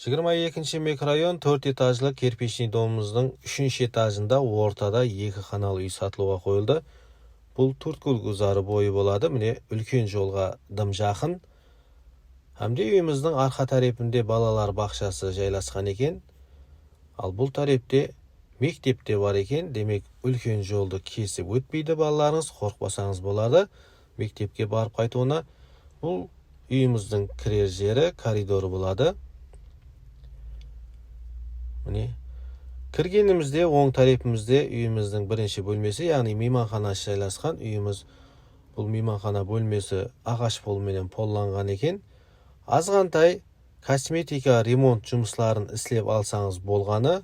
22 mikrorayon 4 etajlı kerpiçli domumuzun 3 etajında ortada 2 kanal uy satılığa koyuldu. Бұл төрткүл гүзары бойы болады. Міне үлкен жолға дым жақын. Hamda үйіміздің арқа тарепінде балалар бақшасы жайласқан екен. Ал бұл тарепте мектеп те бар екен. Демек үлкен жолды кесіп өтпейді балаларыңыз, қорықпасаңыз болады. Мектепке барып қайтуына бұл үйіміздің кірер жері, коридоры болады. Міне кіргенімізде оң тарепімізде үйіміздің бірінші бөлмесі, яғни мейманханасы жайласқан. Үйіміз бұл мейманхана бөлмесі ағаш полменен полланған екен. Азғантай косметика ремонт жұмысларын істеп алсаңыз болғаны.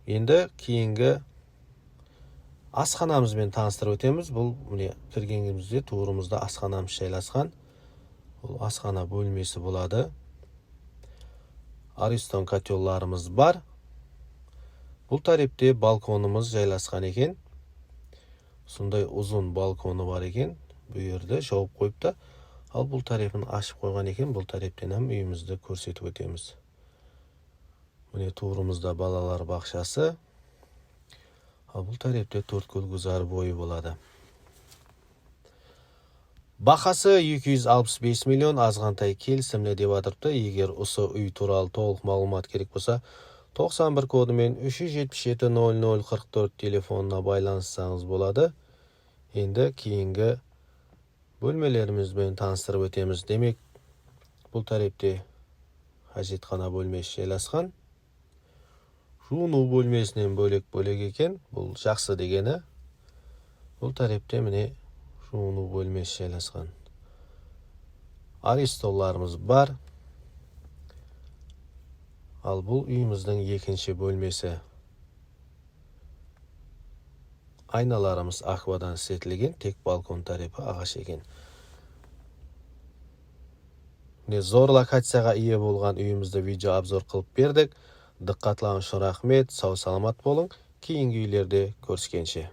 Енді кейінгі асханамызбен таныстырып өтеміз. Бұл міне кіргенімізде туырымызда асханамыз жайласқан. Бұл асхана бөлмесі болады. Ariston котелларымыз бар. Бұл тарепте балконымыз жайласқан екен. Сондай ұзын балконы бар екен. Бұл жерде жауып қойыпты. Ал бұл тарепін ашып қойған екен. Бұл тарептен hem үйімізді көрсетіп өтеміз. Міне туырымызда балалар бақшасы. Ал бұл тарепте төрткүл гүзар бойы болады. Бақасы 265 миллион азғантай келісімлі деп атырыпты. Егер осы үй туралы толық мағлұмат керек болса, 91 кодымен 377-0044 телефонына байланыссаңыз болады. Енді кейінгі бөлмелерімізбен таныстырып өтеміз. Демек, бұл тарепте әжетхана бөлмесі жайласқан. Жуыну бөлмесінен бөлек екен. Бұл жақсы дегені. Бұл тарепте міне жуыну бөлмесі жайласқан. Аристолларымыз бар. Ал бұл үйіміздің екінші бөлмесі. Айналарымыз аквадан істетілген, тек балкон тарепі ағаш екен. Зор локацияға ие болған үйімізді видео обзор қылып бердік. Диққатларыңыз үшін рахмет, сау саламат болың. Кейінгі үйлерде көріскенше.